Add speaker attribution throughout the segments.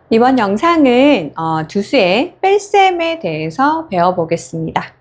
Speaker 1: 이번 영상은 두수의 뺄셈에 대해서 배워보겠습니다.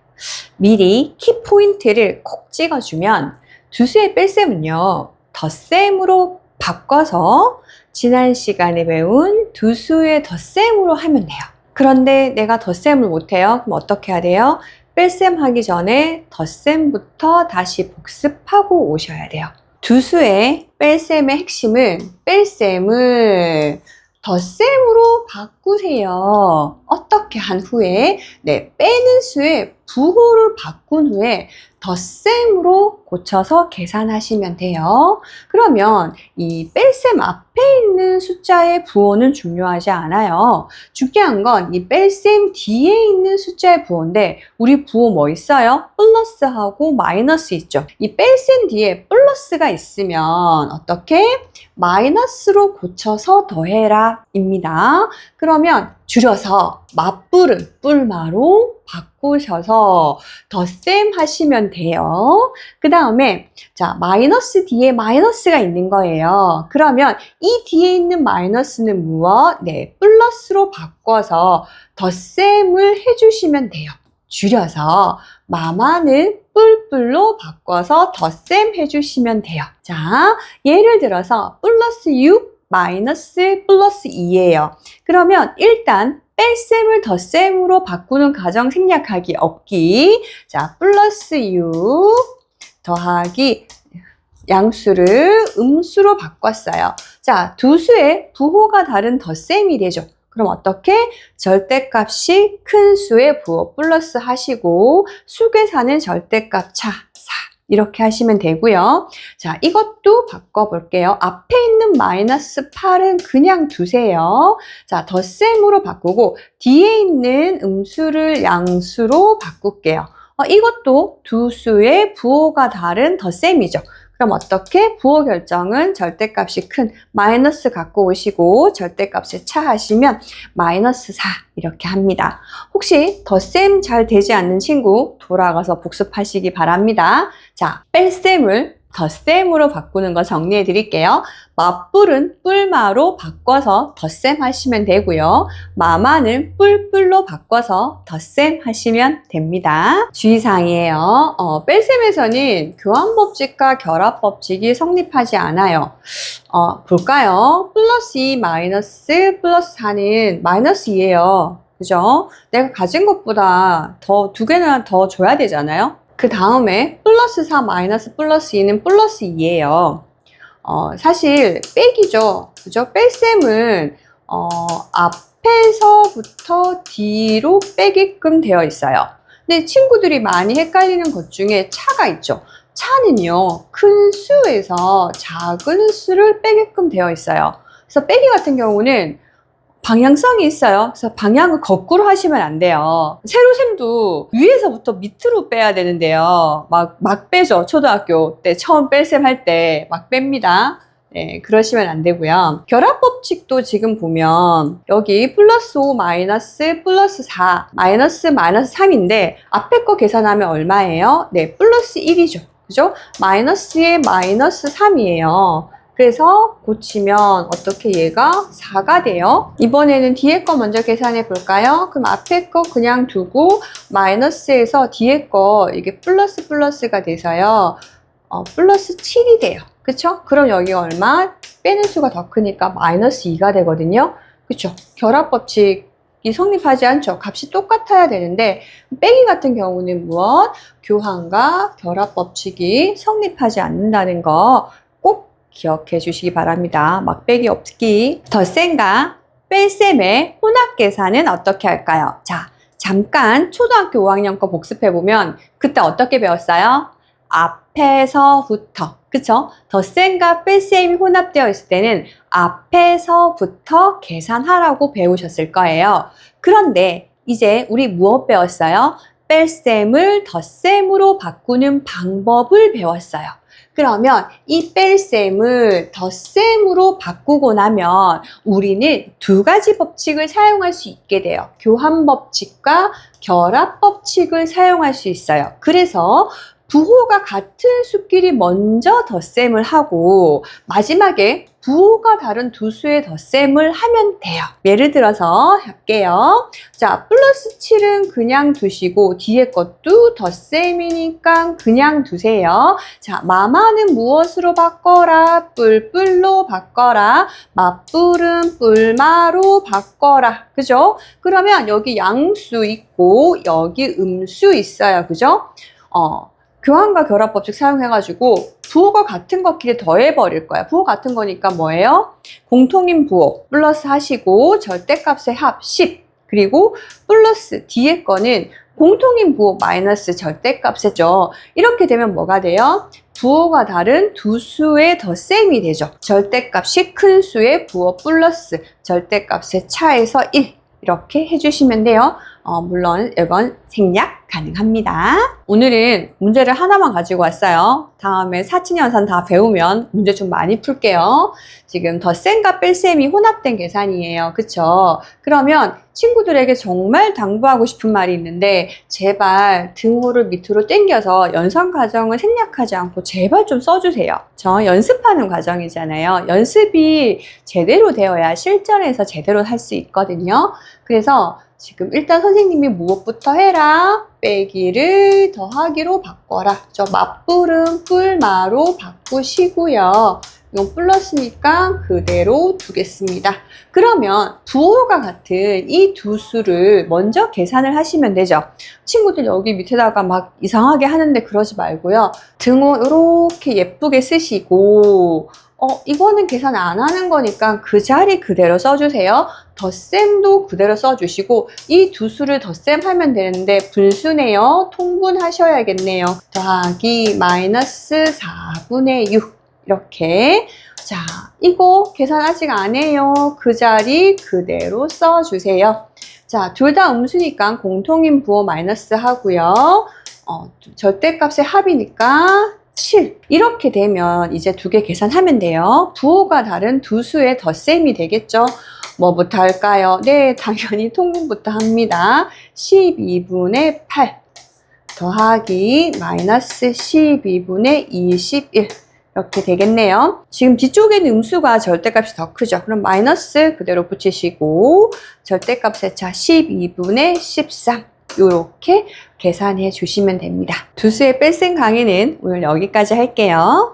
Speaker 1: 미리 키포인트를 콕 찍어주면 두수의 뺄셈은요, 덧셈으로 바꿔서 지난 시간에 배운 두수의 덧셈으로 하면 돼요. 그런데 내가 덧셈을 못해요. 그럼 어떻게 해야 돼요? 뺄셈 하기 전에 덧셈부터 다시 복습하고 오셔야 돼요. 두수의 뺄셈의 핵심은 뺄셈을 덧셈으로 바꾸세요. 어떻게 한 후에 빼는 수의 부호를 바꾼 후에 덧셈으로 고쳐서 계산하시면 돼요. 그러면 이 뺄셈 앞에 있는 숫자의 부호는 중요하지 않아요. 중요한 건 이 뺄셈 뒤에 있는 숫자의 부호인데 우리 부호 뭐 있어요? 플러스하고 마이너스 있죠. 이 뺄셈 뒤에 플러스가 있으면 어떻게? 마이너스로 고쳐서 더해라 입니다. 그러면 줄여서 맞불은 뿔마로 바꾸셔서 덧셈 하시면 돼요. 그 다음에 자 마이너스 뒤에 마이너스가 있는 거예요. 그러면 이 뒤에 있는 마이너스는 무엇? 플러스로 바꿔서 덧셈을 해주시면 돼요. 줄여서 마마는 뿔뿔로 바꿔서 덧셈 해주시면 돼요. 자, 예를 들어서 플러스 6 마이너스 플러스 2예요. 그러면 일단 뺄셈을 덧셈으로 바꾸는 가정 생략하기 없기. 자, 플러스 6 더하기 양수를 음수로 바꿨어요. 자, 두 수의 부호가 다른 덧셈이 되죠. 그럼 어떻게? 절대값이 큰 수의 부호 플러스 하시고 수계사는 절대값 차 4 이렇게 하시면 되고요. 자, 이것도 바꿔볼게요. 앞에 있는 마이너스 8은 그냥 두세요. 자, 덧셈으로 바꾸고 뒤에 있는 음수를 양수로 바꿀게요. 이것도 두 수의 부호가 다른 덧셈이죠. 그럼 어떻게? 부호 결정은 절대값이 큰 마이너스 갖고 오시고 절대값을 차하시면 마이너스 4 이렇게 합니다. 혹시 덧셈 잘 되지 않는 친구 돌아가서 복습하시기 바랍니다. 자, 뺄셈을 덧셈으로 바꾸는 거 정리해 드릴게요. 맞불은 뿔마로 바꿔서 덧셈 하시면 되고요. 마마는 뿔뿔로 바꿔서 덧셈 하시면 됩니다. 주의사항이에요. 뺄셈에서는 교환법칙과 결합법칙이 성립하지 않아요. 볼까요? 플러스 2 마이너스 플러스 4는 마이너스 2예요. 그죠? 내가 가진 것보다 두 개나 더 줘야 되잖아요. 그 다음에 플러스 4 마이너스 플러스 2는 플러스 2예요. 사실 빼기죠. 그죠? 뺄셈은 앞에서부터 뒤로 빼게끔 되어 있어요. 근데 친구들이 많이 헷갈리는 것 중에 차가 있죠. 차는요, 큰 수에서 작은 수를 빼게끔 되어 있어요. 그래서 빼기 같은 경우는 방향성이 있어요. 그래서 방향을 거꾸로 하시면 안 돼요. 세로셈도 위에서부터 밑으로 빼야 되는데요. 막 빼죠. 초등학교 때 처음 뺄셈 할 때 막 뺍니다. 네, 그러시면 안 되고요. 결합법칙도 지금 보면 여기 플러스 5 마이너스 플러스 4 마이너스 3인데 앞에 거 계산하면 얼마예요? 네, 플러스 1이죠. 그죠? 마이너스에 마이너스 3이에요. 그래서 고치면 어떻게 얘가 4가 돼요. 이번에는 뒤에 거 먼저 계산해 볼까요? 그럼 앞에 거 그냥 두고 마이너스에서 뒤에 거 이게 플러스가 돼서요. 플러스 7이 돼요. 그쵸? 그럼 여기 얼마? 빼는 수가 더 크니까 마이너스 2가 되거든요. 그쵸? 결합법칙이 성립하지 않죠. 값이 똑같아야 되는데 빼기 같은 경우는 무엇? 교환과 결합법칙이 성립하지 않는다는 거 꼭 기억해 주시기 바랍니다. 막 빼기 없기. 덧셈과 뺄셈의 혼합 계산은 어떻게 할까요? 자, 잠깐 초등학교 5학년 거 복습해 보면 그때 어떻게 배웠어요? 앞에서부터, 그쵸? 덧셈과 뺄셈이 혼합되어 있을 때는 앞에서부터 계산하라고 배우셨을 거예요. 그런데 이제 우리 무엇 배웠어요? 뺄셈을 덧셈으로 바꾸는 방법을 배웠어요. 그러면 이 뺄셈을 덧셈으로 바꾸고 나면 우리는 두 가지 법칙을 사용할 수 있게 돼요. 교환법칙과 결합법칙을 사용할 수 있어요. 그래서 부호가 같은 수끼리 먼저 덧셈을 하고 마지막에 부호가 다른 두 수의 덧셈을 하면 돼요. 예를 들어서 할게요. 자, 플러스 7은 그냥 두시고 뒤에 것도 덧셈이니까 그냥 두세요. 자, 마마는 무엇으로 바꿔라? 뿔뿔로 바꿔라. 맞뿔은 뿔마로 바꿔라. 그죠? 그러면 여기 양수 있고 여기 음수 있어요. 그죠? 교환과 결합 법칙 사용해가지고 부호가 같은 것끼리 더해버릴 거야. 부호 같은 거니까 뭐예요? 공통인 부호 플러스 하시고 절대값의 합 10 그리고 플러스 뒤에 거는 공통인 부호 마이너스 절대값이죠. 이렇게 되면 뭐가 돼요? 부호가 다른 두 수의 덧셈이 되죠. 절대값이 큰 수의 부호 플러스 절대값의 차에서 1 이렇게 해주시면 돼요. 물론 이건 생략 가능합니다. 오늘은 문제를 하나만 가지고 왔어요. 다음에 사칙연산 다 배우면 문제 좀 많이 풀게요. 지금 덧셈과 뺄셈이 혼합된 계산이에요. 그쵸? 그러면 친구들에게 정말 당부하고 싶은 말이 있는데 제발 등호를 밑으로 당겨서 연산 과정을 생략하지 않고 제발 좀 써주세요. 저 연습하는 과정이잖아요. 연습이 제대로 되어야 실전에서 제대로 할 수 있거든요. 그래서 지금 일단 선생님이 무엇부터 해라? 빼기를 더하기로 바꿔라. 저 맞뿔은 뿔마로 바꾸시고요. 이건 플러스니까 그대로 두겠습니다. 그러면 부호가 같은 이 두 수를 먼저 계산을 하시면 되죠. 친구들 여기 밑에다가 막 이상하게 하는데 그러지 말고요. 등호 이렇게 예쁘게 쓰시고 이거는 계산 안 하는 거니까 그 자리 그대로 써주세요. 덧셈도 그대로 써주시고 이 두 수를 덧셈하면 되는데 분수네요. 통분하셔야겠네요. 더하기 마이너스 4분의 6 이렇게. 자, 이거 계산 아직 안 해요. 그 자리 그대로 써주세요. 자, 둘 다 음수니까 공통인 부호 마이너스 하고요. 절대값의 합이니까 7. 이렇게 되면 이제 두 개 계산하면 돼요. 부호가 다른 두 수의 덧셈이 되겠죠. 뭐부터 할까요? 네, 당연히 통분부터 합니다. 12분의 8 더하기 마이너스 12분의 21 이렇게 되겠네요. 지금 뒤쪽에는 음수가 절대값이 더 크죠. 그럼 마이너스 그대로 붙이시고 절대값의 차 12분의 13 이렇게 계산해 주시면 됩니다. 두 수의 뺄셈 강의는 오늘 여기까지 할게요.